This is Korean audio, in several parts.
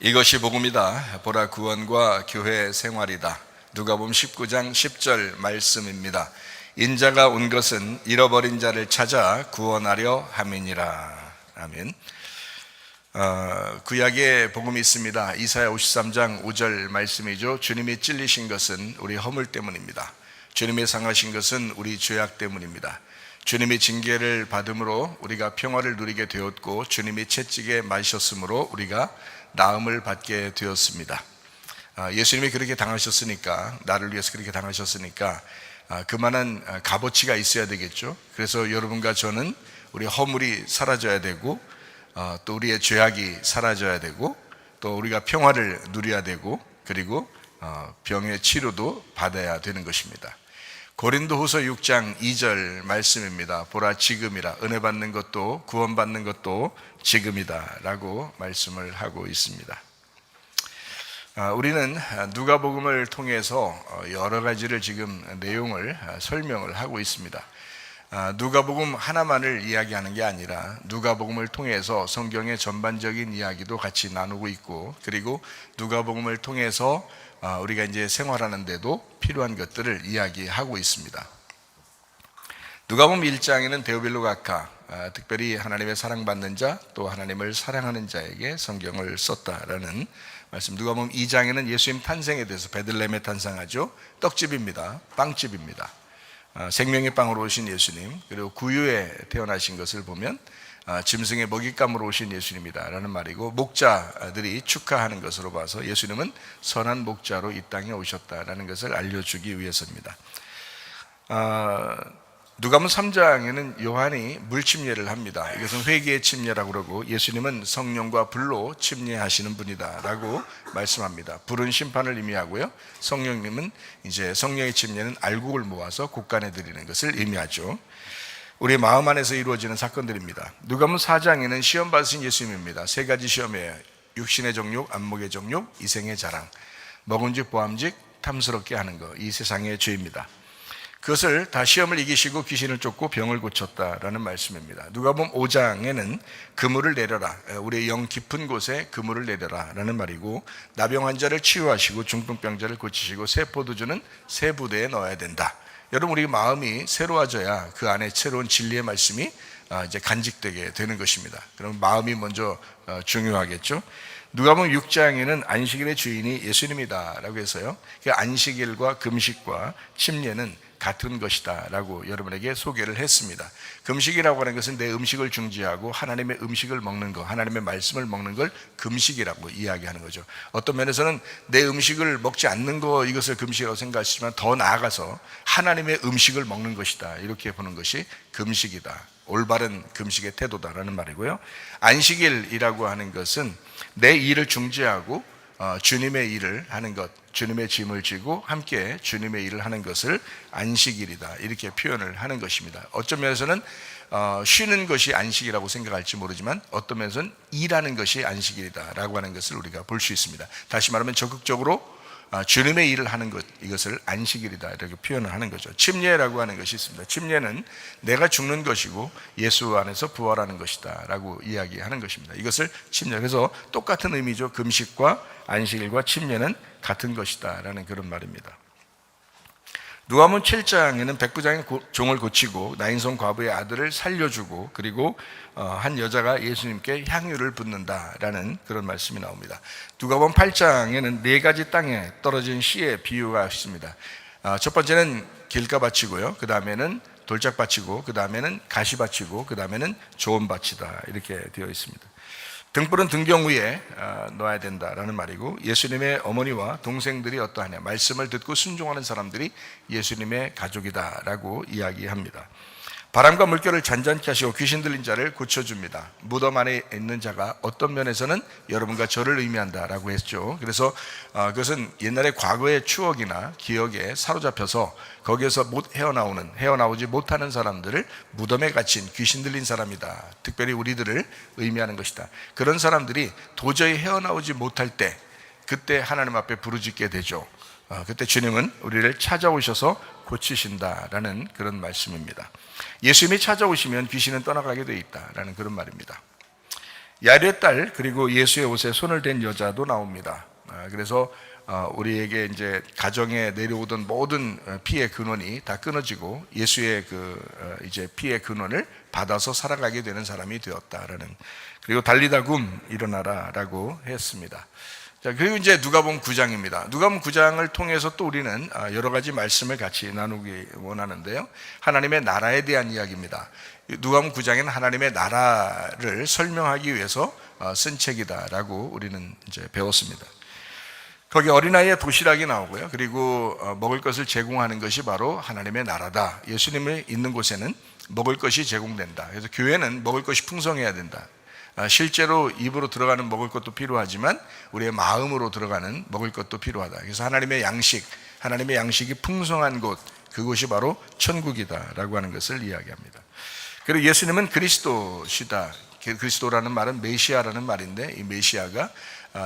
이것이 복음이다. 보라 구원과 교회 생활이다. 누가복음 19장 10절 말씀입니다. 인자가 온 것은 잃어버린 자를 찾아 구원하려 함이니라. 아멘. 구약에 복음이 있습니다. 이사야 53장 5절 말씀이죠. 주님이 찔리신 것은 우리 허물 때문입니다. 주님이 상하신 것은 우리 죄악 때문입니다. 주님이 징계를 받음으로 우리가 평화를 누리게 되었고, 주님이 채찍에 맞으셨으므로 우리가 나음을 받게 되었습니다. 예수님이 그렇게 당하셨으니까, 나를 위해서 그렇게 당하셨으니까 그만한 값어치가 있어야 되겠죠. 그래서 여러분과 저는 우리 허물이 사라져야 되고, 또 우리의 죄악이 사라져야 되고, 또 우리가 평화를 누려야 되고, 그리고 병의 치료도 받아야 되는 것입니다. 고린도후서 6장 2절 말씀입니다. 보라 지금이라, 은혜 받는 것도 구원받는 것도 지금이다 라고 말씀을 하고 있습니다. 우리는 누가복음을 통해서 여러 가지를 지금 내용을 설명을 하고 있습니다. 누가복음 하나만을 이야기하는 게 아니라 누가복음을 통해서 성경의 전반적인 이야기도 같이 나누고 있고, 그리고 누가복음을 통해서 우리가 이제 생활하는데도 필요한 것들을 이야기하고 있습니다. 누가복음 1장에는 데오빌로 각하, 특별히 하나님의 사랑받는 자, 또 하나님을 사랑하는 자에게 성경을 썼다라는 말씀. 누가복음 2장에는 예수님 탄생에 대해서, 베들레헴에 탄생하죠. 떡집입니다. 빵집입니다. 생명의 빵으로 오신 예수님, 그리고 구유에 태어나신 것을 보면 짐승의 먹잇감으로 오신 예수님이다 라는 말이고, 목자들이 축하하는 것으로 봐서 예수님은 선한 목자로 이 땅에 오셨다라는 것을 알려주기 위해서입니다. 누가복음 3장에는 요한이 물침례를 합니다. 이것은 회개의 침례라고 그러고, 예수님은 성령과 불로 침례하시는 분이다 라고 말씀합니다. 불은 심판을 의미하고요, 성령님은 이제 성령의 침례는 알곡을 모아서 곡간에 드리는 것을 의미하죠. 우리의 마음 안에서 이루어지는 사건들입니다. 누가복음 4장에는 시험 받으신 예수님입니다. 세 가지 시험이에요. 육신의 정욕, 안목의 정욕, 이생의 자랑, 먹은즉 보암즉 탐스럽게 하는 것, 이 세상의 죄입니다. 그것을 다 시험을 이기시고 귀신을 쫓고 병을 고쳤다라는 말씀입니다. 누가복음 5장에는 그물을 내려라, 우리의 영 깊은 곳에 그물을 내려라 라는 말이고, 나병 환자를 치유하시고 중풍병자를 고치시고 새 포도주는 새 부대에 넣어야 된다. 여러분, 우리 마음이 새로워져야 그 안에 새로운 진리의 말씀이 이제 간직되게 되는 것입니다. 그럼 마음이 먼저 중요하겠죠. 누가복음 6장에는 안식일의 주인이 예수님이다 라고 해서요, 그 안식일과 금식과 침례는 같은 것이다 라고 여러분에게 소개를 했습니다. 금식이라고 하는 것은 내 음식을 중지하고 하나님의 음식을 먹는 것, 하나님의 말씀을 먹는 걸 금식이라고 이야기하는 거죠. 어떤 면에서는 내 음식을 먹지 않는 것, 이것을 금식이라고 생각하시지만, 더 나아가서 하나님의 음식을 먹는 것이다, 이렇게 보는 것이 금식이다, 올바른 금식의 태도다라는 말이고요. 안식일이라고 하는 것은 내 일을 중지하고 주님의 일을 하는 것, 주님의 짐을 지고 함께 주님의 일을 하는 것을 안식일이다, 이렇게 표현을 하는 것입니다. 어떤 면에서는 쉬는 것이 안식이라고 생각할지 모르지만, 어떤 면에서는 일하는 것이 안식일이다 라고 하는 것을 우리가 볼 수 있습니다. 다시 말하면 적극적으로 주님의 일을 하는 것, 이것을 안식일이다 이렇게 표현을 하는 거죠. 침례라고 하는 것이 있습니다. 침례는 내가 죽는 것이고 예수 안에서 부활하는 것이다 라고 이야기하는 것입니다. 이것을 침례, 그래서 똑같은 의미죠. 금식과 안식일과 침례는 같은 것이다 라는 그런 말입니다. 누가복음 7장에는 백부장의 종을 고치고 나인성 과부의 아들을 살려주고, 그리고 한 여자가 예수님께 향유를 붓는다라는 그런 말씀이 나옵니다. 누가복음 8장에는 네 가지 땅에 떨어진 씨의 비유가 있습니다. 첫 번째는 길가밭이고요, 그 다음에는 돌짝밭이고, 그 다음에는 가시밭이고, 그 다음에는 좋은 밭이다, 이렇게 되어 있습니다. 등불은 등경 위에 놓아야 된다라는 말이고, 예수님의 어머니와 동생들이 어떠하냐, 말씀을 듣고 순종하는 사람들이 예수님의 가족이다라고 이야기합니다. 바람과 물결을 잔잔케 하시고 귀신 들린 자를 고쳐줍니다. 무덤 안에 있는 자가 어떤 면에서는 여러분과 저를 의미한다라고 했죠. 그래서 그것은 옛날의 과거의 추억이나 기억에 사로잡혀서 거기에서 못 헤어나오지 못하는 사람들을, 무덤에 갇힌 귀신 들린 사람이다, 특별히 우리들을 의미하는 것이다. 그런 사람들이 도저히 헤어나오지 못할 때, 그때 하나님 앞에 부르짖게 되죠. 그때 주님은 우리를 찾아오셔서 고치신다라는 그런 말씀입니다. 예수님이 찾아오시면 귀신은 떠나가게 되어 있다라는 그런 말입니다. 야이로의 딸 그리고 예수의 옷에 손을 댄 여자도 나옵니다. 그래서 우리에게 이제 가정에 내려오던 모든 피의 근원이 다 끊어지고 예수의 이제 피의 근원을 받아서 살아가게 되는 사람이 되었다라는. 그리고 달리다굼 일어나라라고 했습니다. 자, 그리고 이제 누가복음 9장입니다. 누가복음 9장을 통해서 또 우리는 여러 가지 말씀을 같이 나누기 원하는데요. 하나님의 나라에 대한 이야기입니다. 누가복음 9장에는 하나님의 나라를 설명하기 위해서 쓴 책이다라고 우리는 이제 배웠습니다. 거기 어린아이의 도시락이 나오고요. 그리고 먹을 것을 제공하는 것이 바로 하나님의 나라다. 예수님이 있는 곳에는 먹을 것이 제공된다. 그래서 교회는 먹을 것이 풍성해야 된다. 실제로 입으로 들어가는 먹을 것도 필요하지만 우리의 마음으로 들어가는 먹을 것도 필요하다. 그래서 하나님의 양식이 풍성한 곳, 그곳이 바로 천국이다라고 하는 것을 이야기합니다. 그리고 예수님은 그리스도시다. 그리스도라는 말은 메시아라는 말인데, 이 메시아가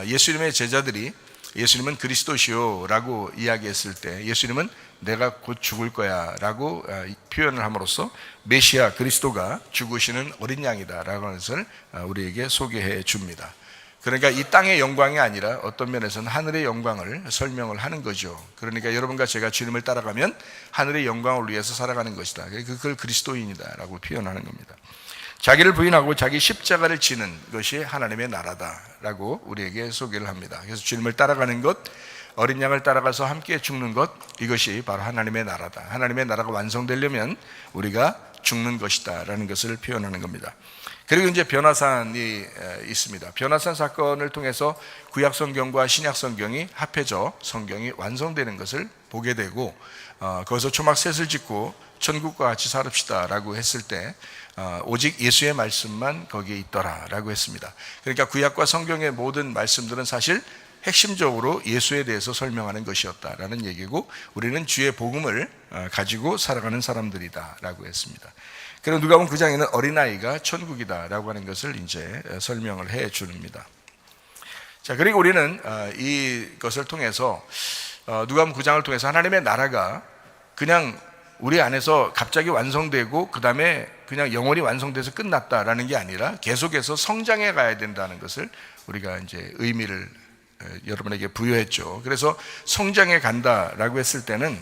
예수님의 제자들이 예수님은 그리스도시요 라고 이야기했을 때 예수님은 내가 곧 죽을 거야 라고 표현을 함으로써 메시아 그리스도가 죽으시는 어린 양이다 라고 하는 것을 우리에게 소개해 줍니다. 그러니까 이 땅의 영광이 아니라 어떤 면에서는 하늘의 영광을 설명을 하는 거죠. 그러니까 여러분과 제가 주님을 따라가면 하늘의 영광을 위해서 살아가는 것이다. 그걸 그리스도인이다 라고 표현하는 겁니다. 자기를 부인하고 자기 십자가를 지는 것이 하나님의 나라다라고 우리에게 소개를 합니다. 그래서 주님을 따라가는 것, 어린 양을 따라가서 함께 죽는 것, 이것이 바로 하나님의 나라다. 하나님의 나라가 완성되려면 우리가 죽는 것이다라는 것을 표현하는 겁니다. 그리고 이제 변화산이 있습니다. 변화산 사건을 통해서 구약 성경과 신약 성경이 합해져 성경이 완성되는 것을 보게 되고, 거기서 초막 셋을 짓고 천국과 같이 살읍시다라고 했을 때 오직 예수의 말씀만 거기에 있더라라고 했습니다. 그러니까 구약과 성경의 모든 말씀들은 사실 핵심적으로 예수에 대해서 설명하는 것이었다라는 얘기고, 우리는 주의 복음을 가지고 살아가는 사람들이다라고 했습니다. 그리고 누가복음 9장에는 어린아이가 천국이다라고 하는 것을 이제 설명을 해 줍니다. 자, 그리고 우리는 이것을 통해서 누가복음 9장을 통해서 하나님의 나라가 그냥 우리 안에서 갑자기 완성되고 그 다음에 그냥 영원히 완성돼서 끝났다라는 게 아니라 계속해서 성장해 가야 된다는 것을 우리가 이제 의미를 여러분에게 부여했죠. 그래서 성장해 간다라고 했을 때는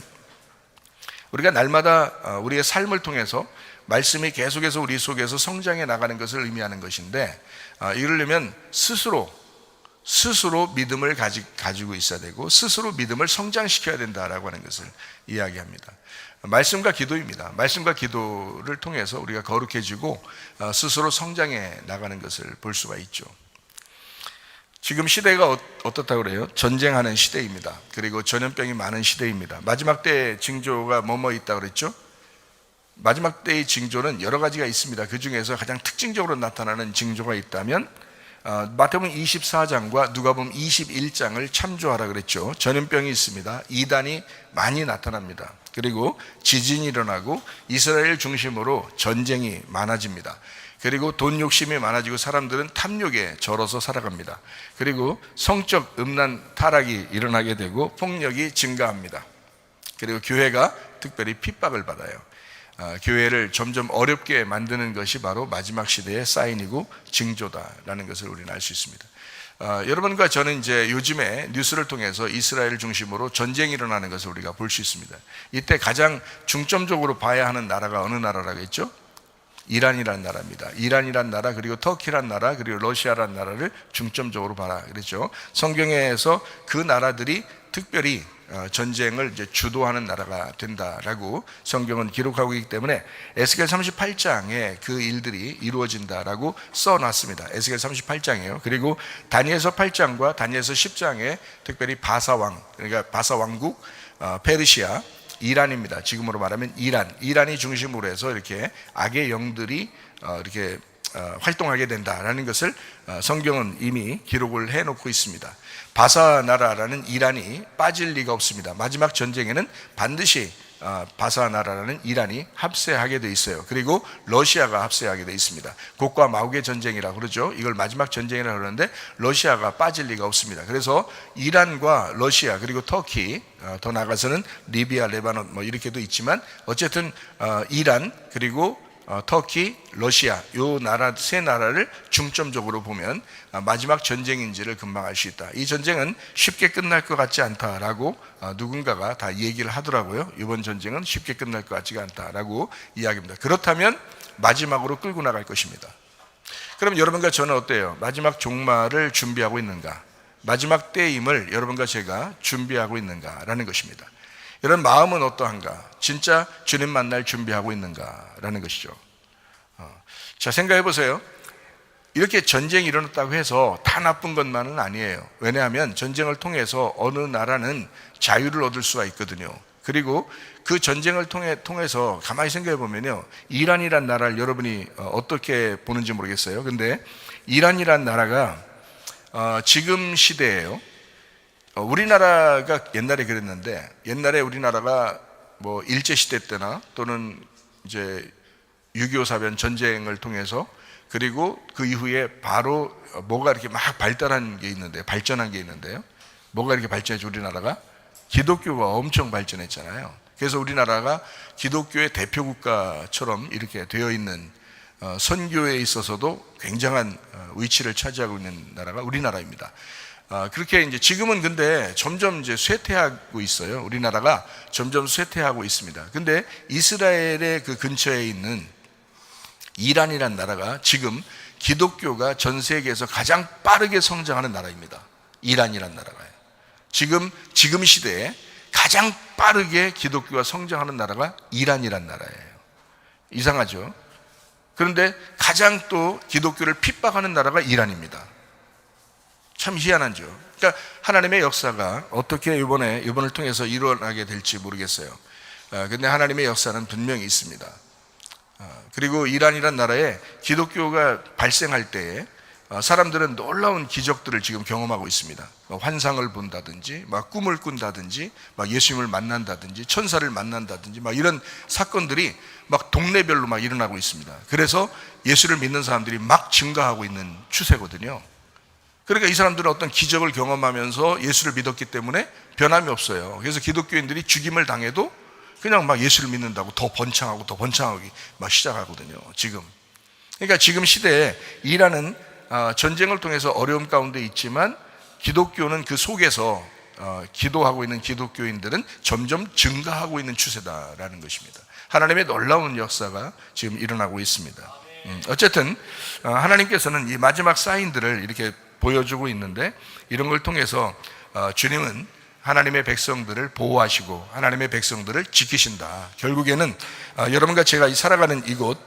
우리가 날마다 우리의 삶을 통해서 말씀이 계속해서 우리 속에서 성장해 나가는 것을 의미하는 것인데, 이러려면 스스로 믿음을 가지고 있어야 되고 스스로 믿음을 성장시켜야 된다라고 하는 것을 이야기합니다. 말씀과 기도입니다. 말씀과 기도를 통해서 우리가 거룩해지고 스스로 성장해 나가는 것을 볼 수가 있죠. 지금 시대가 어떻다고 그래요? 전쟁하는 시대입니다. 그리고 전염병이 많은 시대입니다. 마지막 때의 징조가 뭐뭐 있다고 그랬죠? 마지막 때의 징조는 여러 가지가 있습니다. 그 중에서 가장 특징적으로 나타나는 징조가 있다면 마태복음 24장과 누가복음 21장을 참조하라 그랬죠. 전염병이 있습니다. 이단이 많이 나타납니다. 그리고 지진이 일어나고 이스라엘 중심으로 전쟁이 많아집니다. 그리고 돈 욕심이 많아지고 사람들은 탐욕에 절어서 살아갑니다. 그리고 성적 음란 타락이 일어나게 되고 폭력이 증가합니다. 그리고 교회가 특별히 핍박을 받아요. 교회를 점점 어렵게 만드는 것이 바로 마지막 시대의 사인이고 징조다라는 것을 우리는 알 수 있습니다. 여러분과 저는 이제 요즘에 뉴스를 통해서 이스라엘 중심으로 전쟁이 일어나는 것을 우리가 볼 수 있습니다. 이때 가장 중점적으로 봐야 하는 나라가 어느 나라라고 했죠? 이란이라는 나라입니다. 이란이라는 나라, 그리고 터키라는 나라, 그리고 러시아라는 나라를 중점적으로 봐라 그랬죠. 성경에서 그 나라들이 특별히 전쟁을 이제 주도하는 나라가 된다라고 성경은 기록하고 있기 때문에 에스겔 38장에 그 일들이 이루어진다라고 써놨습니다. 에스겔 38장이에요. 그리고 다니엘서 8장과 다니엘서 10장에 특별히 바사왕, 그러니까 바사왕국, 페르시아, 이란입니다. 지금으로 말하면 이란이 중심으로 해서 이렇게 악의 영들이 이렇게 활동하게 된다라는 것을 성경은 이미 기록을 해놓고 있습니다. 바사 나라라는 이란이 빠질 리가 없습니다. 마지막 전쟁에는 반드시 바사 나라라는 이란이 합세하게 돼 있어요. 그리고 러시아가 합세하게 돼 있습니다. 곡과 마곡의 전쟁이라고 그러죠. 이걸 마지막 전쟁이라고 그러는데 러시아가 빠질 리가 없습니다. 그래서 이란과 러시아 그리고 터키, 더 나아가서는 리비아, 레바논 뭐 이렇게도 있지만 어쨌든 이란 그리고 터키, 러시아 요 나라 세 나라를 중점적으로 보면 마지막 전쟁인지를 금방 알 수 있다. 이 전쟁은 쉽게 끝날 것 같지 않다라고 누군가가 다 얘기를 하더라고요. 이번 전쟁은 쉽게 끝날 것 같지가 않다라고 이야기합니다. 그렇다면 마지막으로 끌고 나갈 것입니다. 그럼 여러분과 저는 어때요? 마지막 종말을 준비하고 있는가? 마지막 때임을 여러분과 제가 준비하고 있는가라는 것입니다. 이런 마음은 어떠한가? 진짜 주님 만날 준비하고 있는가라는 것이죠. 자, 생각해 보세요. 이렇게 전쟁이 일어났다고 해서 다 나쁜 것만은 아니에요. 왜냐하면 전쟁을 통해서 어느 나라는 자유를 얻을 수가 있거든요. 그리고 그 전쟁을 통해서 가만히 생각해 보면요, 이란이란 나라를 여러분이 어떻게 보는지 모르겠어요. 근데 이란이란 나라가 지금 시대에요, 우리나라가 옛날에 그랬는데, 옛날에 우리나라가 뭐 일제시대 때나 또는 이제 6.25 사변 전쟁을 통해서, 그리고 그 이후에 바로 뭐가 이렇게 막 발전한 게 있는데요. 뭐가 이렇게 발전했죠? 우리나라가 기독교가 엄청 발전했잖아요. 그래서 우리나라가 기독교의 대표 국가처럼 이렇게 되어 있는, 선교에 있어서도 굉장한 위치를 차지하고 있는 나라가 우리나라입니다. 그렇게 이제 지금은 근데 점점 이제 쇠퇴하고 있어요. 우리나라가 점점 쇠퇴하고 있습니다. 근데 이스라엘의 그 근처에 있는 이란이라는 나라가 지금 기독교가 전 세계에서 가장 빠르게 성장하는 나라입니다. 이란이라는 나라가요. 지금 시대에 가장 빠르게 기독교가 성장하는 나라가 이란이라는 나라예요. 이상하죠? 그런데 가장 또 기독교를 핍박하는 나라가 이란입니다. 참 희한하죠. 그러니까 하나님의 역사가 어떻게 이번을 통해서 일어나게 될지 모르겠어요. 근데 하나님의 역사는 분명히 있습니다. 그리고 이란이란 나라에 기독교가 발생할 때에 사람들은 놀라운 기적들을 지금 경험하고 있습니다. 환상을 본다든지, 막 꿈을 꾼다든지, 막 예수님을 만난다든지, 천사를 만난다든지, 막 이런 사건들이 막 동네별로 막 일어나고 있습니다. 그래서 예수를 믿는 사람들이 막 증가하고 있는 추세거든요. 그러니까 이 사람들은 어떤 기적을 경험하면서 예수를 믿었기 때문에 변함이 없어요. 그래서 기독교인들이 죽임을 당해도 그냥 막 예수를 믿는다고 더 번창하고 막 시작하거든요, 지금. 그러니까 지금 시대에 이란은 전쟁을 통해서 어려움 가운데 있지만 기독교는 그 속에서 기도하고 있는 기독교인들은 점점 증가하고 있는 추세다라는 것입니다. 하나님의 놀라운 역사가 지금 일어나고 있습니다. 어쨌든 하나님께서는 이 마지막 사인들을 이렇게 보여주고 있는데, 이런 걸 통해서 주님은 하나님의 백성들을 보호하시고 하나님의 백성들을 지키신다. 결국에는 여러분과 제가 살아가는 이곳,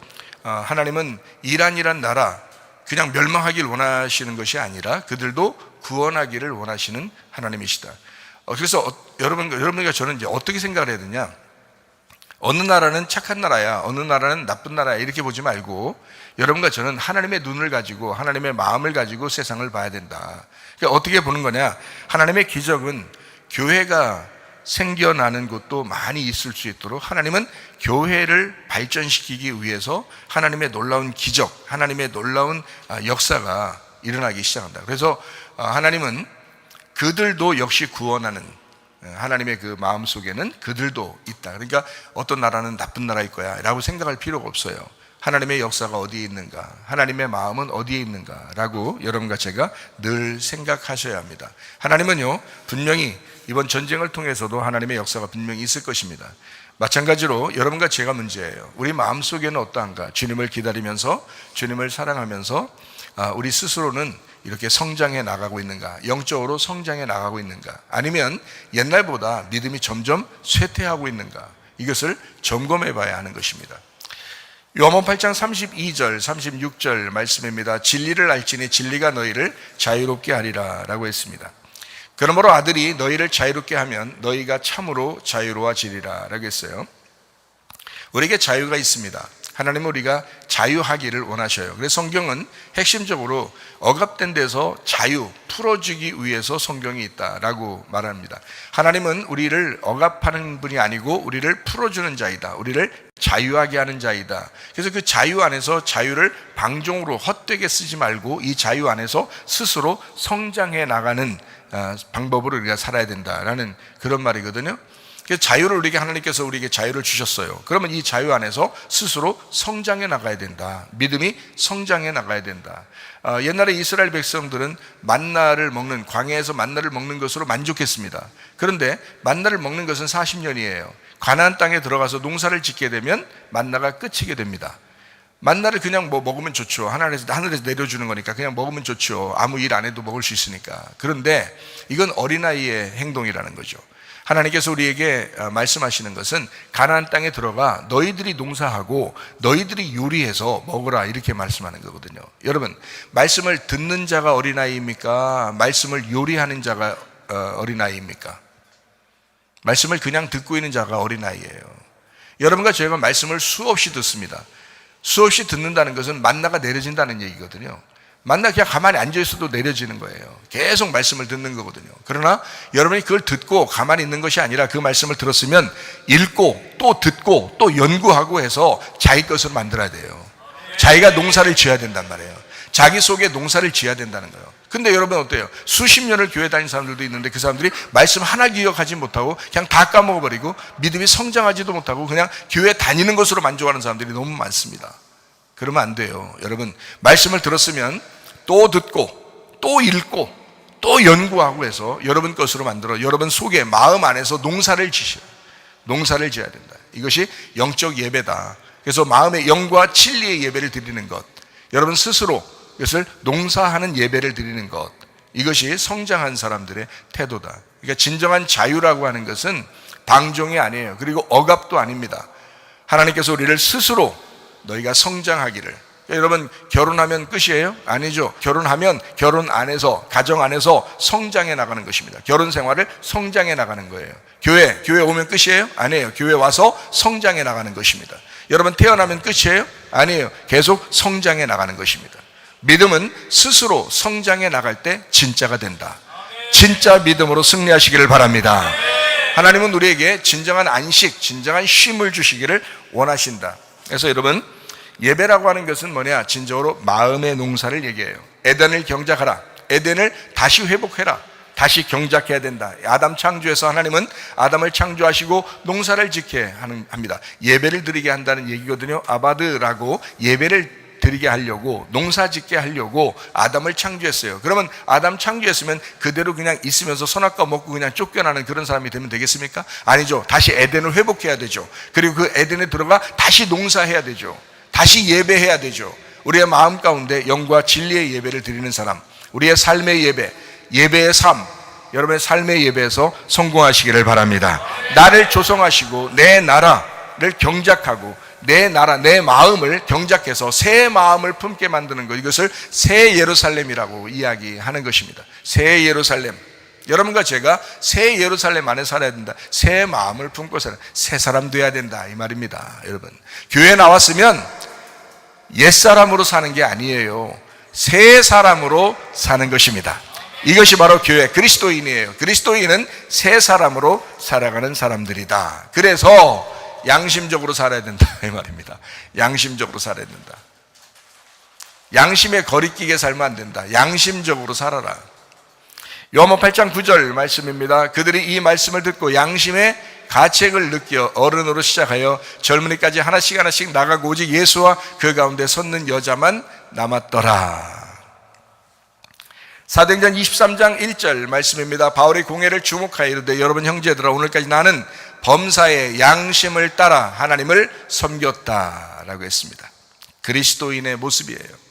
하나님은 이란이란 나라 그냥 멸망하길 원하시는 것이 아니라 그들도 구원하기를 원하시는 하나님이시다. 그래서 여러분과 저는 이제 어떻게 생각을 해야 되냐? 어느 나라는 착한 나라야, 어느 나라는 나쁜 나라야, 이렇게 보지 말고 여러분과 저는 하나님의 눈을 가지고, 하나님의 마음을 가지고 세상을 봐야 된다. 그러니까 어떻게 보는 거냐? 하나님의 기적은 교회가 생겨나는 곳도 많이 있을 수 있도록 하나님은 교회를 발전시키기 위해서 하나님의 놀라운 기적, 하나님의 놀라운 역사가 일어나기 시작한다. 그래서 하나님은 그들도 역시 구원하는, 하나님의 그 마음 속에는 그들도 있다. 그러니까 어떤 나라는 나쁜 나라일 거야 라고 생각할 필요가 없어요. 하나님의 역사가 어디에 있는가, 하나님의 마음은 어디에 있는가 라고 여러분과 제가 늘 생각하셔야 합니다. 하나님은요, 분명히 이번 전쟁을 통해서도 하나님의 역사가 분명히 있을 것입니다. 마찬가지로 여러분과 제가 문제예요. 우리 마음속에는 어떠한가? 주님을 기다리면서, 주님을 사랑하면서 우리 스스로는 이렇게 성장해 나가고 있는가? 영적으로 성장해 나가고 있는가? 아니면 옛날보다 믿음이 점점 쇠퇴하고 있는가? 이것을 점검해 봐야 하는 것입니다. 요한복음 8장 32절, 36절 말씀입니다. 진리를 알지니 진리가 너희를 자유롭게 하리라 라고 했습니다. 그러므로 아들이 너희를 자유롭게 하면 너희가 참으로 자유로워지리라 라고 했어요. 우리에게 자유가 있습니다. 하나님은 우리가 자유하기를 원하셔요. 그래서 성경은 핵심적으로 억압된 데서 자유, 풀어주기 위해서 성경이 있다라고 말합니다. 하나님은 우리를 억압하는 분이 아니고 우리를 풀어주는 자이다. 우리를 자유하게 하는 자이다. 그래서 그 자유 안에서 자유를 방종으로 헛되게 쓰지 말고 이 자유 안에서 스스로 성장해 나가는 방법으로 우리가 살아야 된다라는 그런 말이거든요. 그래서 자유를 하나님께서 우리에게 자유를 주셨어요. 그러면 이 자유 안에서 스스로 성장해 나가야 된다. 믿음이 성장해 나가야 된다. 옛날에 이스라엘 백성들은 광야에서 만나를 먹는 것으로 만족했습니다. 그런데 만나를 먹는 것은 40년이에요. 가나안 땅에 들어가서 농사를 짓게 되면 만나가 끝이게 됩니다. 만나를 그냥 먹으면 좋죠. 하늘에서 내려주는 거니까 그냥 먹으면 좋죠. 아무 일 안 해도 먹을 수 있으니까. 그런데 이건 어린아이의 행동이라는 거죠. 하나님께서 우리에게 말씀하시는 것은 가나안 땅에 들어가 너희들이 농사하고 너희들이 요리해서 먹으라, 이렇게 말씀하는 거거든요. 여러분, 말씀을 듣는 자가 어린아이입니까? 말씀을 요리하는 자가 어린아이입니까? 말씀을 그냥 듣고 있는 자가 어린아이예요. 여러분과 저희가 말씀을 수없이 듣습니다. 수없이 듣는다는 것은 만나가 내려진다는 얘기거든요. 만나 그냥 가만히 앉아있어도 내려지는 거예요. 계속 말씀을 듣는 거거든요. 그러나 여러분이 그걸 듣고 가만히 있는 것이 아니라 그 말씀을 들었으면 읽고 또 듣고 또 연구하고 해서 자기 것으로 만들어야 돼요. 자기가 농사를 지어야 된단 말이에요. 자기 속에 농사를 지어야 된다는 거예요. 근데 여러분 어때요? 수십 년을 교회 다닌 사람들도 있는데 그 사람들이 말씀 하나 기억하지 못하고 그냥 다 까먹어버리고 믿음이 성장하지도 못하고 그냥 교회 다니는 것으로 만족하는 사람들이 너무 많습니다. 그러면 안 돼요. 여러분, 말씀을 들었으면 또 듣고 또 읽고 또 연구하고 해서 여러분 것으로 만들어 여러분 속에 마음 안에서 농사를 지어야 된다. 이것이 영적 예배다. 그래서 마음의 영과 진리의 예배를 드리는 것, 여러분 스스로 이것을 농사하는 예배를 드리는 것, 이것이 성장한 사람들의 태도다. 그러니까 진정한 자유라고 하는 것은 방종이 아니에요. 그리고 억압도 아닙니다. 하나님께서 우리를 스스로 너희가 성장하기를. 여러분, 결혼하면 끝이에요? 아니죠. 결혼하면 결혼 안에서, 가정 안에서 성장해 나가는 것입니다. 결혼 생활을 성장해 나가는 거예요. 교회 오면 끝이에요? 아니에요. 교회 와서 성장해 나가는 것입니다. 여러분, 태어나면 끝이에요? 아니에요. 계속 성장해 나가는 것입니다. 믿음은 스스로 성장해 나갈 때 진짜가 된다. 진짜 믿음으로 승리하시기를 바랍니다. 하나님은 우리에게 진정한 안식, 진정한 쉼을 주시기를 원하신다. 그래서 여러분, 예배라고 하는 것은 뭐냐? 진정으로 마음의 농사를 얘기해요. 에덴을 경작하라. 에덴을 다시 회복해라. 다시 경작해야 된다. 아담 창조해서 하나님은 아담을 창조하시고 농사를 짓게 합니다. 예배를 드리게 한다는 얘기거든요. 아바드라고 예배를 드리게 하려고, 농사 짓게 하려고 아담을 창조했어요. 그러면 아담 창조했으면 그대로 그냥 있으면서 선악과 먹고 그냥 쫓겨나는 그런 사람이 되면 되겠습니까? 아니죠. 다시 에덴을 회복해야 되죠. 그리고 그 에덴에 들어가 다시 농사해야 되죠. 다시 예배해야 되죠. 우리의 마음 가운데 영과 진리의 예배를 드리는 사람, 우리의 삶의 예배, 예배의 삶, 여러분의 삶의 예배에서 성공하시기를 바랍니다. 나를 조성하시고 내 나라를 경작하고 내 나라, 내 마음을 경작해서 새 마음을 품게 만드는 것, 이것을 새 예루살렘이라고 이야기하는 것입니다. 새 예루살렘, 여러분과 제가 새 예루살렘 안에 살아야 된다. 새 마음을 품고 살아야 된다. 새 사람 돼야 된다, 이 말입니다. 여러분, 교회 나왔으면 옛사람으로 사는 게 아니에요. 새 사람으로 사는 것입니다. 이것이 바로 교회, 그리스도인이에요. 그리스도인은 새 사람으로 살아가는 사람들이다. 그래서 양심적으로 살아야 된다, 이 말입니다. 양심적으로 살아야 된다. 양심에 거리끼게 살면 안 된다. 양심적으로 살아라. 요한복음 8장 9절 말씀입니다. 그들이 이 말씀을 듣고 양심의 가책을 느껴 어른으로 시작하여 젊은이까지 하나씩 나가고 오직 예수와 그 가운데 섰는 여자만 남았더라. 사도행전 23장 1절 말씀입니다. 바울의 공회를 주목하여 이르되 여러분 형제들아, 오늘까지 나는 범사의 양심을 따라 하나님을 섬겼다라고 했습니다. 그리스도인의 모습이에요.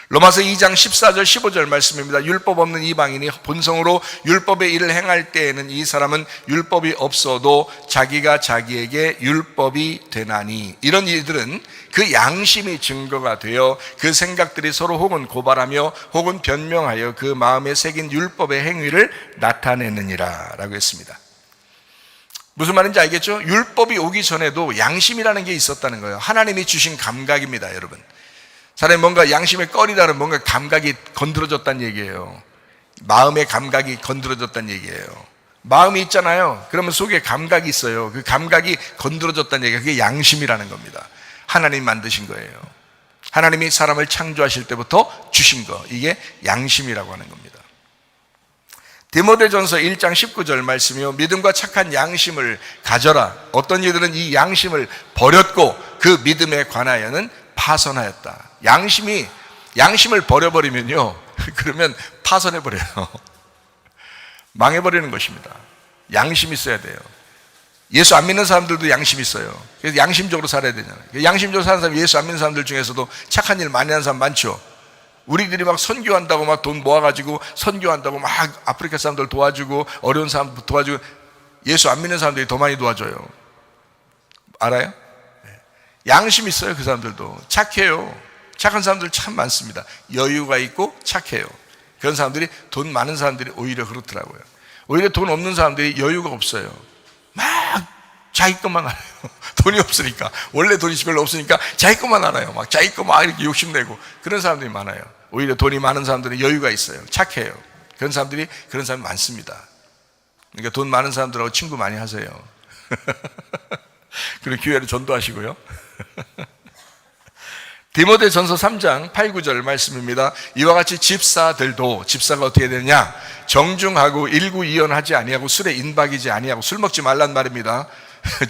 로마서 2장 14절 15절 말씀입니다. 율법 없는 이방인이 본성으로 율법의 일을 행할 때에는 이 사람은 율법이 없어도 자기가 자기에게 율법이 되나니, 이런 일들은 그 양심이 증거가 되어 그 생각들이 서로 혹은 고발하며 혹은 변명하여 그 마음에 새긴 율법의 행위를 나타내느니라 라고 했습니다. 무슨 말인지 알겠죠? 율법이 오기 전에도 양심이라는 게 있었다는 거예요. 하나님이 주신 감각입니다, 여러분. 사람이 뭔가 양심에 꺼리다는 뭔가 감각이 건드려졌다는 얘기예요. 마음의 감각이 건드려졌다는 얘기예요. 마음이 있잖아요. 그러면 속에 감각이 있어요. 그 감각이 건드려졌다는 얘기가 그게 양심이라는 겁니다. 하나님 만드신 거예요. 하나님이 사람을 창조하실 때부터 주신 거, 이게 양심이라고 하는 겁니다. 디모데전서 1장 19절 말씀이요, 믿음과 착한 양심을 가져라. 어떤 이들은 이 양심을 버렸고 그 믿음에 관하여는 파선하였다. 양심을 버려버리면요, 그러면 파선해버려요. 망해버리는 것입니다. 양심이 있어야 돼요. 예수 안 믿는 사람들도 양심이 있어요. 그래서 양심적으로 살아야 되잖아요. 양심적으로 사는 사람, 예수 안 믿는 사람들 중에서도 착한 일 많이 하는 사람 많죠. 우리들이 막 선교한다고 막 돈 모아가지고 선교한다고 막 아프리카 사람들 도와주고 어려운 사람 도와주고, 예수 안 믿는 사람들이 더 많이 도와줘요. 알아요? 양심 있어요. 그 사람들도 착해요. 착한 사람들 참 많습니다. 여유가 있고 착해요. 그런 사람들이, 돈 많은 사람들이 오히려 그렇더라고요. 오히려 돈 없는 사람들이 여유가 없어요. 막 자기 것만 알아요. 돈이 없으니까, 원래 돈이 별로 없으니까 자기 것만 알아요. 막 자기 거 막 이렇게 욕심내고, 그런 사람들이 많아요. 오히려 돈이 많은 사람들은 여유가 있어요. 착해요. 그런 사람들이, 그런 사람이 많습니다. 그러니까 돈 많은 사람들하고 친구 많이 하세요. 그리고 교회로 전도하시고요. 디모데전서 3장 8, 9절 말씀입니다. 이와 같이 집사들도, 집사가 어떻게 되느냐, 정중하고 일구이연하지 아니하고 술에 인박이지 아니하고, 술 먹지 말란 말입니다.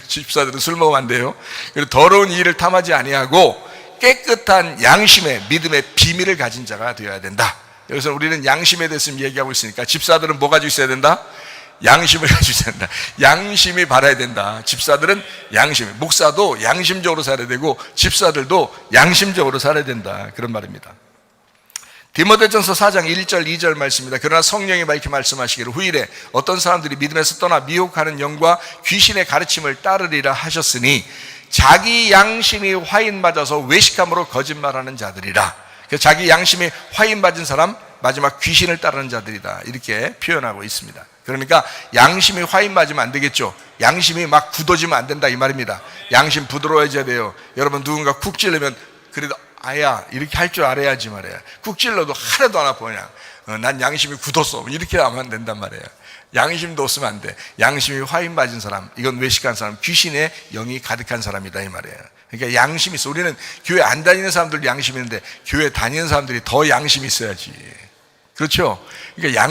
집사들은 술 먹으면 안 돼요. 그리고 더러운 일을 탐하지 아니하고 깨끗한 양심의 믿음의 비밀을 가진 자가 되어야 된다. 여기서 우리는 양심에 대해서 얘기하고 있으니까, 집사들은 뭐 가지고 있어야 된다? 양심을 가지고 있어야 된다. 양심이 바라야 된다. 집사들은 양심, 목사도 양심적으로 살아야 되고 집사들도 양심적으로 살아야 된다. 그런 말입니다. 디모데전서 4장 1절 2절 말씀입니다. 그러나 성령이 이렇게 말씀하시기를, 후일에 어떤 사람들이 믿음에서 떠나 미혹하는 영과 귀신의 가르침을 따르리라 하셨으니 자기 양심이 화인 맞아서 외식함으로 거짓말하는 자들이라. 그래서 자기 양심이 화인 맞은 사람, 마지막 귀신을 따르는 자들이다, 이렇게 표현하고 있습니다. 그러니까 양심이 화인 맞으면 안 되겠죠. 양심이 막 굳어지면 안 된다, 이 말입니다. 양심 부드러워져야 돼요. 여러분, 누군가 쿡 찌르면 그래도 아야 이렇게 할 줄 알아야지 말이야. 쿡 찔러도 하나도 안 아파. 그냥 난 양심이 굳었어, 이렇게 하면 안 된단 말이에요. 양심도 없으면 안 돼. 양심이 화인 맞은 사람, 이건 외식한 사람, 귀신의 영이 가득한 사람이다, 이 말이에요. 그러니까 양심이 있어. 우리는 교회 안 다니는 사람들도 양심이 있는데 교회 다니는 사람들이 더 양심이 있어야지. 그렇죠? 그러니까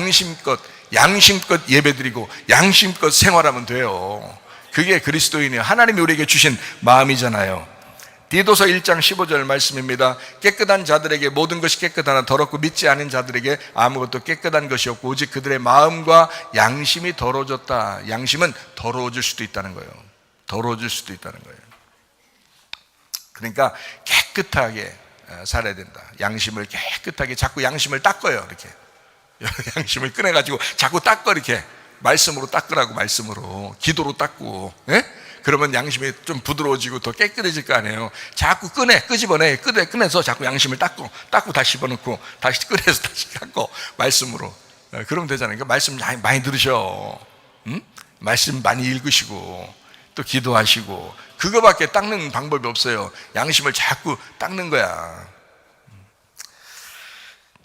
양심껏 예배드리고 양심껏 생활하면 돼요. 그게 그리스도인이에요. 하나님이 우리에게 주신 마음이잖아요. 디도서 1장 15절 말씀입니다. 깨끗한 자들에게 모든 것이 깨끗하나 더럽고 믿지 않은 자들에게 아무것도 깨끗한 것이 없고 오직 그들의 마음과 양심이 더러워졌다. 양심은 더러워질 수도 있다는 거예요. 더러워질 수도 있다는 거예요. 그러니까 깨끗하게 살아야 된다. 양심을 깨끗하게, 자꾸 양심을 닦아요. 이렇게 양심을 꺼내가지고 자꾸 닦아. 이렇게 말씀으로 닦으라고. 말씀으로, 기도로 닦고, 예? 그러면 양심이 좀 부드러워지고 더 깨끗해질 거 아니에요. 자꾸 꺼내서 자꾸 양심을 닦고 다시 집어넣고 다시 꺼내서 다시 닦고, 말씀으로. 그러면 되잖아요. 그러니까 말씀 많이 들으셔. 말씀 많이 읽으시고 또 기도하시고, 그거밖에 닦는 방법이 없어요. 양심을 자꾸 닦는 거야.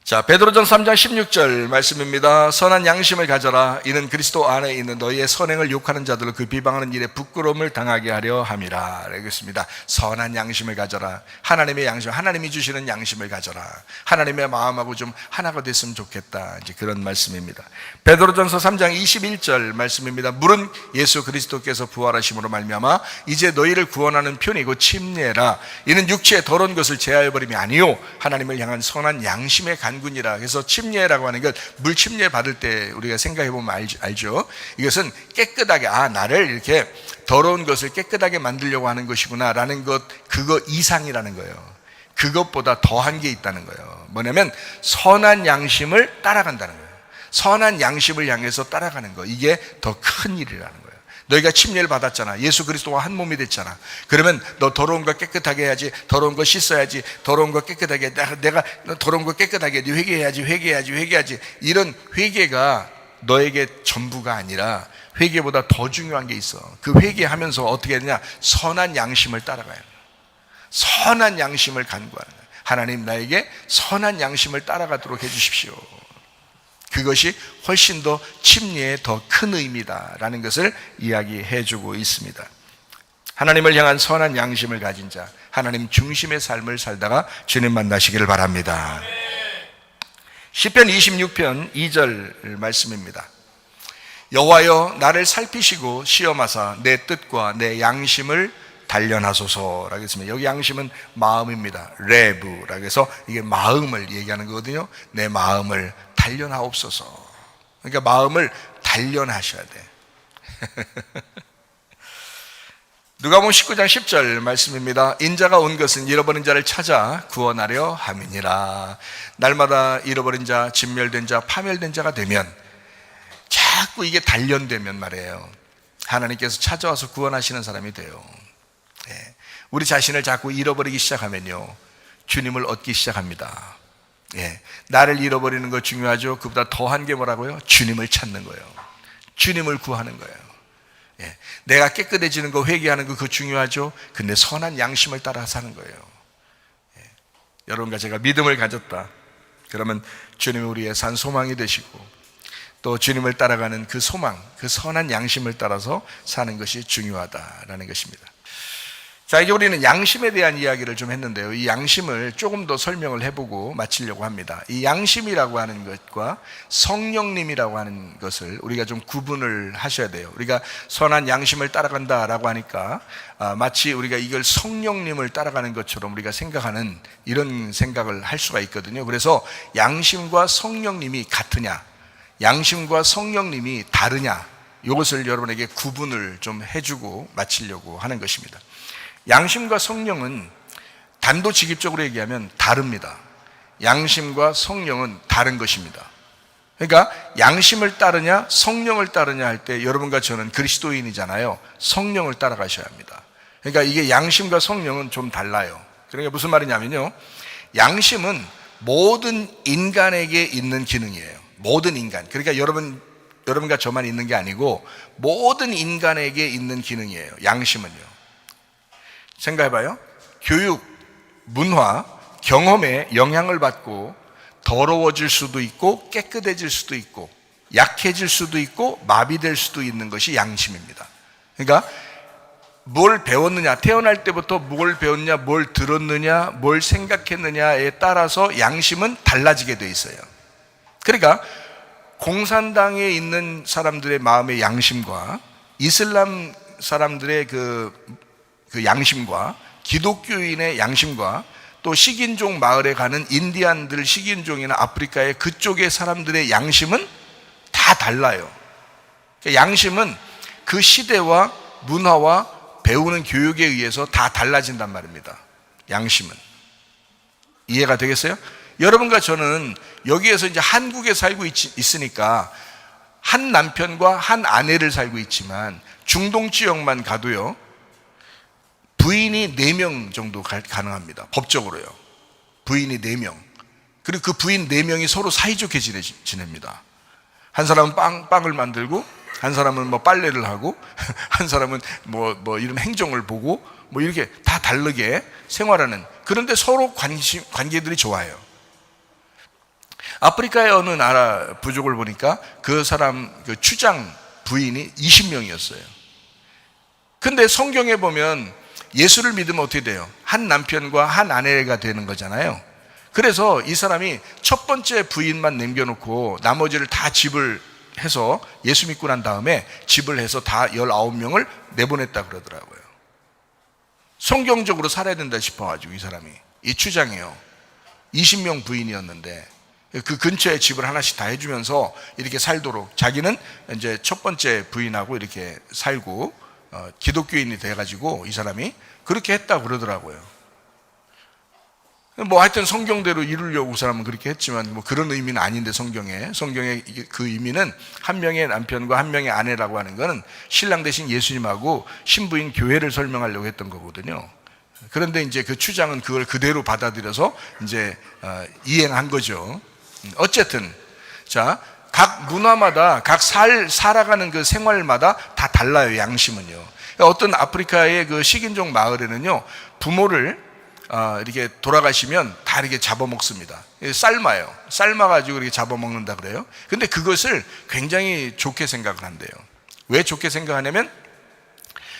자, 베드로전서 3장 16절 말씀입니다. 선한 양심을 가져라. 이는 그리스도 안에 있는 너희의 선행을 욕하는 자들로 그 비방하는 일에 부끄러움을 당하게 하려 함이라. 그랬습니다. 선한 양심을 가져라. 하나님의 양심, 하나님이 주시는 양심을 가져라. 하나님의 마음하고 좀 하나가 됐으면 좋겠다, 이제 그런 말씀입니다. 베드로전서 3장 21절 말씀입니다. 물은 예수 그리스도께서 부활하심으로 말미암아 이제 너희를 구원하는 편이고 침례라. 이는 육체의 더러운 것을 제하여 버림이 아니요 하나님을 향한 선한 양심의 간군이라. 그래서 침례라고 하는 것, 물 침례 받을 때 우리가 생각해 보면 알죠. 이것은 깨끗하게, 나를 이렇게 더러운 것을 깨끗하게 만들려고 하는 것이구나 라는 것, 그거 이상이라는 거예요. 그것보다 더한 게 있다는 거예요. 뭐냐면 선한 양심을 따라간다는 거예요. 선한 양심을 향해서 따라가는 거, 이게 더 큰 일이라는 거예요. 너희가 침례를 받았잖아. 예수 그리스도와 한 몸이 됐잖아. 그러면 너 더러운 거 깨끗하게 해야지, 더러운 거 씻어야지, 더러운 거 깨끗하게, 내가 더러운 거 깨끗하게 회개해야지. 이런 회개가 너에게 전부가 아니라 회개보다 더 중요한 게 있어. 그 회개하면서 어떻게 되냐, 선한 양심을 따라가야 돼. 선한 양심을 간구하는 거야. 하나님, 나에게 선한 양심을 따라가도록 해주십시오. 그것이 훨씬 더 침례의 더 큰 의미다라는 것을 이야기해주고 있습니다. 하나님을 향한 선한 양심을 가진 자, 하나님 중심의 삶을 살다가 주님 만나시기를 바랍니다. 시편 26편 2절 말씀입니다. 여호와여 나를 살피시고 시험하사 내 뜻과 내 양심을 단련하소서라고 했습니다. 여기 양심은 마음입니다. 레브라고 해서 이게 마음을 얘기하는 거거든요. 내 마음을 단련하옵소서. 그러니까 마음을 단련하셔야 돼. 누가복음 19장 10절 말씀입니다. 인자가 온 것은 잃어버린 자를 찾아 구원하려 함이니라. 날마다 잃어버린 자, 진멸된 자, 파멸된 자가 되면, 자꾸 이게 단련되면 말이에요, 하나님께서 찾아와서 구원하시는 사람이 돼요. 우리 자신을 자꾸 잃어버리기 시작하면요, 주님을 얻기 시작합니다. 나를 잃어버리는 거 중요하죠. 그보다 더한 게 뭐라고요? 주님을 찾는 거예요. 주님을 구하는 거예요. 내가 깨끗해지는 거, 회개하는 거, 그거 중요하죠. 근데 선한 양심을 따라 사는 거예요. 여러분과 제가 믿음을 가졌다 그러면 주님이 우리의 산 소망이 되시고, 또 주님을 따라가는 그 소망, 그 선한 양심을 따라서 사는 것이 중요하다라는 것입니다. 자, 이제 우리는 양심에 대한 이야기를 좀 했는데요, 이 양심을 조금 더 설명을 해보고 마치려고 합니다. 이 양심이라고 하는 것과 성령님이라고 하는 것을 우리가 좀 구분을 하셔야 돼요. 우리가 선한 양심을 따라간다라고 하니까 마치 우리가 이걸 성령님을 따라가는 것처럼 우리가 생각하는, 이런 생각을 할 수가 있거든요. 그래서 양심과 성령님이 같으냐, 양심과 성령님이 다르냐, 이것을 여러분에게 구분을 좀 해주고 마치려고 하는 것입니다. 양심과 성령은 단도직입적으로 얘기하면 다릅니다. 양심과 성령은 다른 것입니다. 그러니까 양심을 따르냐 성령을 따르냐 할 때, 여러분과 저는 그리스도인이잖아요. 성령을 따라가셔야 합니다. 그러니까 이게 양심과 성령은 좀 달라요. 그러니까 무슨 말이냐면요, 양심은 모든 인간에게 있는 기능이에요. 모든 인간, 그러니까 여러분과 저만 있는 게 아니고 모든 인간에게 있는 기능이에요. 양심은요. 생각해봐요. 교육, 문화, 경험에 영향을 받고 더러워질 수도 있고 깨끗해질 수도 있고 약해질 수도 있고 마비될 수도 있는 것이 양심입니다. 그러니까 뭘 배웠느냐, 태어날 때부터 뭘 배웠냐, 뭘 들었느냐, 뭘 생각했느냐에 따라서 양심은 달라지게 돼 있어요. 그러니까 공산당에 있는 사람들의 마음의 양심과 이슬람 사람들의 그 양심과 기독교인의 양심과 또 식인종 마을에 가는 인디안들, 식인종이나 아프리카의 그쪽의 사람들의 양심은 다 달라요. 양심은 그 시대와 문화와 배우는 교육에 의해서 다 달라진단 말입니다. 양심은. 이해가 되겠어요? 여러분과 저는 여기에서 이제 한국에 살고 있으니까 한 남편과 한 아내를 살고 있지만, 중동 지역만 가도요, 부인이 4명 정도 가능합니다. 법적으로요. 부인이 4명. 그리고 그 부인 4명이 서로 사이좋게 지냅니다. 한 사람은 빵을 만들고, 한 사람은 뭐 빨래를 하고, 한 사람은 뭐 이런 행정을 보고, 뭐 이렇게 다 다르게 생활하는, 그런데 서로 관계들이 좋아요. 아프리카의 어느 나라 부족을 보니까 그 사람 그 추장 부인이 20명이었어요. 근데 성경에 보면 예수를 믿으면 어떻게 돼요? 한 남편과 한 아내가 되는 거잖아요. 그래서 이 사람이 첫 번째 부인만 남겨놓고 나머지를 다 집을 해서, 예수 믿고 난 다음에 집을 해서 다 19명을 내보냈다 그러더라고요. 성경적으로 살아야 된다 싶어가지고 이 사람이, 이 추장이요, 20명 부인이었는데 그 근처에 집을 하나씩 다 해주면서 이렇게 살도록, 자기는 이제 첫 번째 부인하고 이렇게 살고 기독교인이 돼가지고 이 사람이 그렇게 했다고 그러더라고요. 뭐 하여튼 성경대로 이루려고 그 사람은 그렇게 했지만, 뭐 그런 의미는 아닌데, 성경의 그 의미는 한 명의 남편과 한 명의 아내라고 하는 거는 신랑 대신 예수님하고 신부인 교회를 설명하려고 했던 거거든요. 그런데 이제 그 추장은 그걸 그대로 받아들여서 이제 이행한 거죠. 어쨌든 자, 각 문화마다, 각 살아가는 그 생활마다 다 달라요, 양심은요. 어떤 아프리카의 그 식인종 마을에는요, 부모를 이렇게 돌아가시면 다 이렇게 잡아먹습니다. 삶아요. 삶아가지고 이렇게 잡아먹는다 그래요. 근데 그것을 굉장히 좋게 생각을 한대요. 왜 좋게 생각하냐면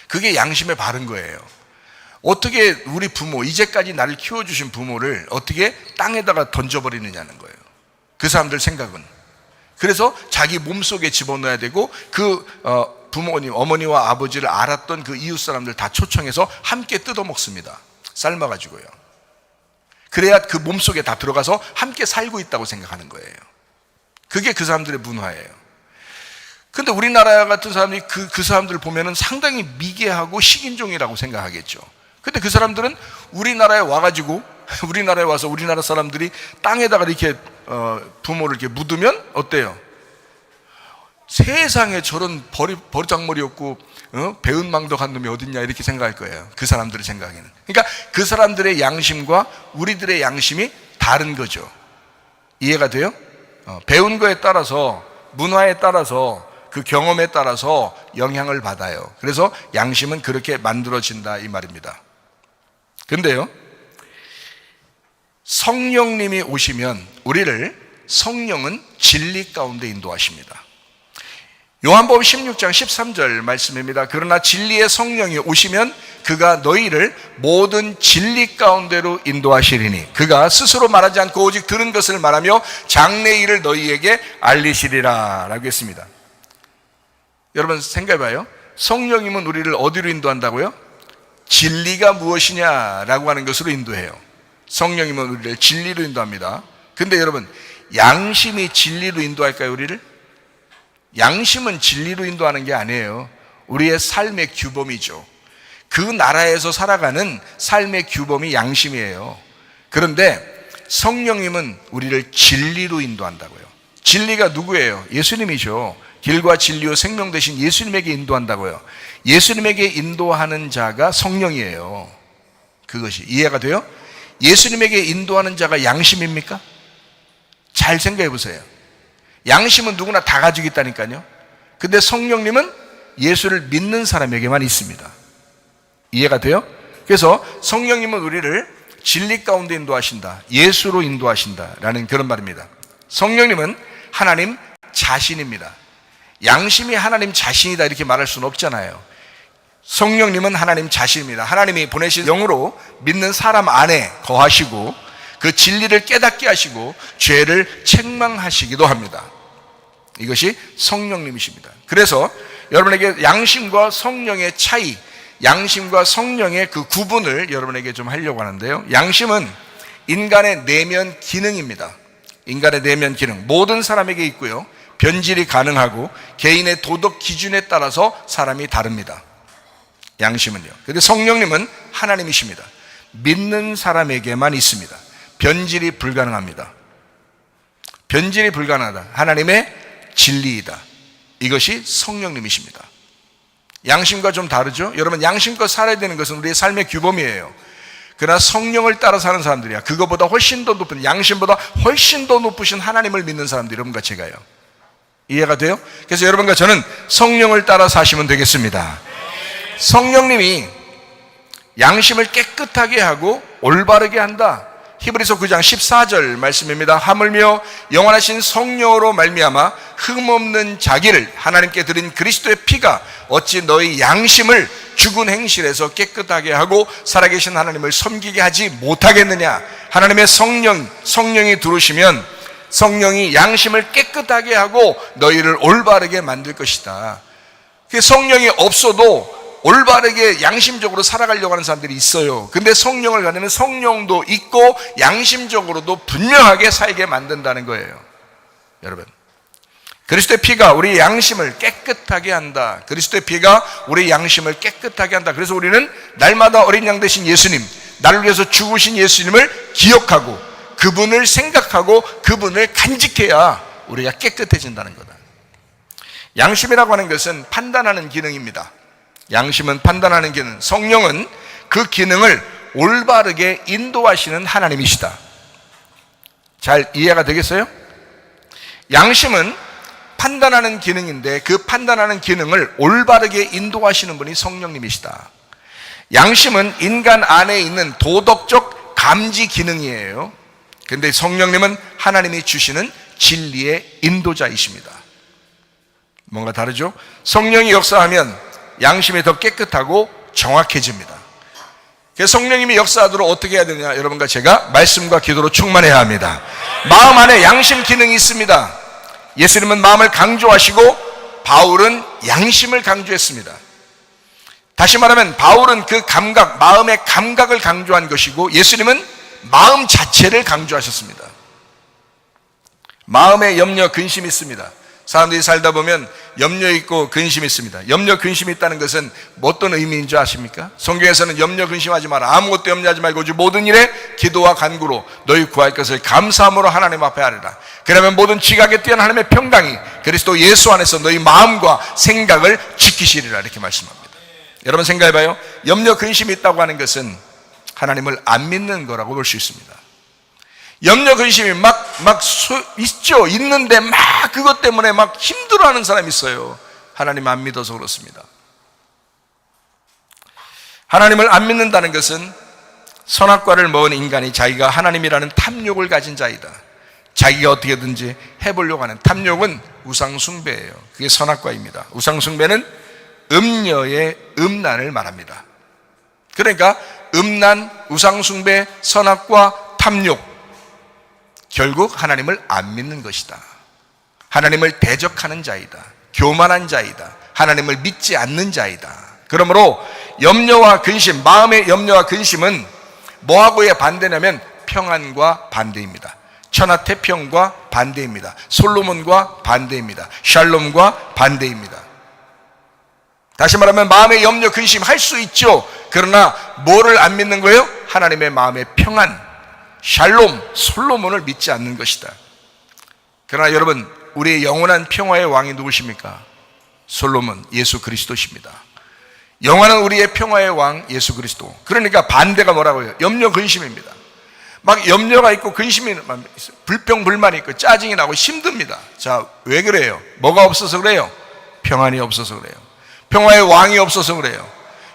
그게 양심에 바른 거예요. 어떻게 우리 부모, 이제까지 나를 키워주신 부모를 어떻게 땅에다가 던져버리느냐는 거예요. 그 사람들 생각은. 그래서 자기 몸속에 집어넣어야 되고 그 부모님, 어머니와 아버지를 알았던 그 이웃 사람들 다 초청해서 함께 뜯어 먹습니다. 삶아가지고요. 그래야 그 몸속에 다 들어가서 함께 살고 있다고 생각하는 거예요. 그게 그 사람들의 문화예요. 근데 우리나라 같은 사람이 그 사람들을 보면은 상당히 미개하고 식인종이라고 생각하겠죠. 근데 그 사람들은 우리나라에 와가지고, 우리나라에 와서 우리나라 사람들이 땅에다가 이렇게 부모를 이렇게 묻으면 어때요? 세상에 저런 버르장머리 없고 배은망덕한 놈이 어딨냐 이렇게 생각할 거예요. 그 사람들의 생각에는. 그러니까 그 사람들의 양심과 우리들의 양심이 다른 거죠. 이해가 돼요? 배운 거에 따라서, 문화에 따라서, 그 경험에 따라서 영향을 받아요. 그래서 양심은 그렇게 만들어진다 이 말입니다. 근데요, 성령님이 오시면 우리를 성령은 진리 가운데 인도하십니다. 요한복음 16장 13절 말씀입니다. 그러나 진리의 성령이 오시면 그가 너희를 모든 진리 가운데로 인도하시리니 그가 스스로 말하지 않고 오직 들은 것을 말하며 장래 일을 너희에게 알리시리라 라고 했습니다. 여러분 생각해봐요. 성령님은 우리를 어디로 인도한다고요? 진리가 무엇이냐라고 하는 것으로 인도해요. 성령님은 우리를 진리로 인도합니다. 근데 여러분, 양심이 진리로 인도할까요, 우리를? 양심은 진리로 인도하는 게 아니에요. 우리의 삶의 규범이죠. 그 나라에서 살아가는 삶의 규범이 양심이에요. 그런데 성령님은 우리를 진리로 인도한다고요. 진리가 누구예요? 예수님이죠. 길과 진리요 생명 되신 예수님에게 인도한다고요. 예수님에게 인도하는 자가 성령이에요. 그것이 이해가 돼요? 예수님에게 인도하는 자가 양심입니까? 잘 생각해 보세요. 양심은 누구나 다 가지고 있다니까요. 근데 성령님은 예수를 믿는 사람에게만 있습니다. 이해가 돼요? 그래서 성령님은 우리를 진리 가운데 인도하신다, 예수로 인도하신다라는 그런 말입니다. 성령님은 하나님 자신입니다. 양심이 하나님 자신이다 이렇게 말할 수는 없잖아요. 성령님은 하나님 자신입니다. 하나님이 보내신 영으로 믿는 사람 안에 거하시고 그 진리를 깨닫게 하시고 죄를 책망하시기도 합니다. 이것이 성령님이십니다. 그래서 여러분에게 양심과 성령의 차이, 양심과 성령의 그 구분을 여러분에게 좀 하려고 하는데요. 양심은 인간의 내면 기능입니다. 인간의 내면 기능, 모든 사람에게 있고요. 변질이 가능하고 개인의 도덕 기준에 따라서 사람이 다릅니다. 양심은요. 그런데 성령님은 하나님이십니다. 믿는 사람에게만 있습니다. 변질이 불가능합니다. 변질이 불가능하다. 하나님의 진리이다. 이것이 성령님이십니다. 양심과 좀 다르죠? 여러분, 양심껏 살아야 되는 것은 우리의 삶의 규범이에요. 그러나 성령을 따라 사는 사람들이야. 그거보다 훨씬 더 높은, 양심보다 훨씬 더 높으신 하나님을 믿는 사람들이 여러분과 제가요. 이해가 돼요? 그래서 여러분과 저는 성령을 따라 사시면 되겠습니다. 성령님이 양심을 깨끗하게 하고 올바르게 한다. 히브리서 9장 14절 말씀입니다. 하물며 영원하신 성령으로 말미암아 흠없는 자기를 하나님께 드린 그리스도의 피가 어찌 너희 양심을 죽은 행실에서 깨끗하게 하고 살아계신 하나님을 섬기게 하지 못하겠느냐. 하나님의 성령이 들어오시면 성령이 양심을 깨끗하게 하고 너희를 올바르게 만들 것이다. 성령이 없어도 올바르게 양심적으로 살아가려고 하는 사람들이 있어요. 근데 성령을 가지면 성령도 있고 양심적으로도 분명하게 살게 만든다는 거예요. 여러분, 그리스도의 피가 우리 양심을 깨끗하게 한다. 그리스도의 피가 우리 양심을 깨끗하게 한다. 그래서 우리는 날마다 어린 양 되신 예수님, 나를 위해서 죽으신 예수님을 기억하고 그분을 생각하고 그분을 간직해야 우리가 깨끗해진다는 거다. 양심이라고 하는 것은 판단하는 기능입니다. 양심은 판단하는 기능, 성령은 그 기능을 올바르게 인도하시는 하나님이시다. 잘 이해가 되겠어요? 양심은 판단하는 기능인데 그 판단하는 기능을 올바르게 인도하시는 분이 성령님이시다. 양심은 인간 안에 있는 도덕적 감지 기능이에요. 그런데 성령님은 하나님이 주시는 진리의 인도자이십니다. 뭔가 다르죠? 성령이 역사하면 양심이 더 깨끗하고 정확해집니다. 그래서 성령님이 역사하도록 어떻게 해야 되냐? 여러분과 제가 말씀과 기도로 충만해야 합니다. 마음 안에 양심 기능이 있습니다. 예수님은 마음을 강조하시고 바울은 양심을 강조했습니다. 다시 말하면 바울은 그 감각, 마음의 감각을 강조한 것이고 예수님은 마음 자체를 강조하셨습니다. 마음에 염려, 근심이 있습니다. 사람들이 살다 보면 염려 있고 근심이 있습니다. 염려, 근심이 있다는 것은 어떤 의미인 줄 아십니까? 성경에서는 염려, 근심하지 마라. 아무것도 염려하지 말고 오직 모든 일에 기도와 간구로 너희 구할 것을 감사함으로 하나님 앞에 하리라. 그러면 모든 지각에 뛰어난 하나님의 평강이 그리스도 예수 안에서 너희 마음과 생각을 지키시리라 이렇게 말씀합니다. 여러분 생각해봐요. 염려, 근심이 있다고 하는 것은 하나님을 안 믿는 거라고 볼 수 있습니다. 염려, 근심이 있죠. 있는데 그것 때문에 힘들어하는 사람이 있어요. 하나님 안 믿어서 그렇습니다. 하나님을 안 믿는다는 것은 선악과를 먹은 인간이 자기가 하나님이라는 탐욕을 가진 자이다. 자기가 어떻게든지 해보려고 하는 탐욕은 우상숭배예요. 그게 선악과입니다. 우상숭배는 음녀의 음란을 말합니다. 그러니까 음란, 우상숭배, 선악과, 탐욕, 결국 하나님을 안 믿는 것이다. 하나님을 대적하는 자이다. 교만한 자이다. 하나님을 믿지 않는 자이다. 그러므로 염려와 근심, 마음의 염려와 근심은 뭐하고의 반대냐면 평안과 반대입니다. 천하태평과 반대입니다. 솔로몬과 반대입니다. 샬롬과 반대입니다. 다시 말하면 마음의 염려, 근심 할 수 있죠. 그러나 뭐를 안 믿는 거예요? 하나님의 마음의 평안, 샬롬, 솔로몬을 믿지 않는 것이다. 그러나 여러분, 우리의 영원한 평화의 왕이 누구십니까? 솔로몬, 예수 그리스도십니다. 영원한 우리의 평화의 왕 예수 그리스도. 그러니까 반대가 뭐라고요? 염려, 근심입니다. 염려가 있고 근심이 있어요. 불평불만이 있고 짜증이 나고 힘듭니다. 자, 왜 그래요? 뭐가 없어서 그래요? 평안이 없어서 그래요. 평화의 왕이 없어서 그래요.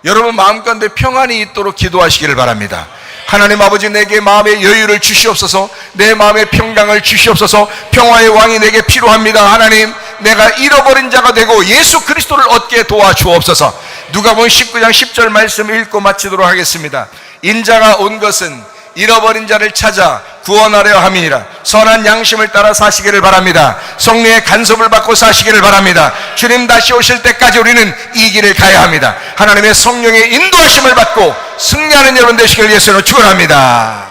여러분 마음 가운데 평안이 있도록 기도하시기를 바랍니다. 하나님 아버지, 내게 마음의 여유를 주시옵소서. 내 마음의 평강을 주시옵소서. 평화의 왕이 내게 필요합니다. 하나님, 내가 잃어버린 자가 되고 예수 그리스도를 얻게 도와주옵소서. 누가복음 19장 10절 말씀 읽고 마치도록 하겠습니다. 인자가 온 것은 잃어버린 자를 찾아 구원하려 함이니라. 선한 양심을 따라 사시기를 바랍니다. 성령의 간섭을 받고 사시기를 바랍니다. 주님 다시 오실 때까지 우리는 이 길을 가야 합니다. 하나님의 성령의 인도하심을 받고 승리하는 여러분 되시길 예수로 축원합니다.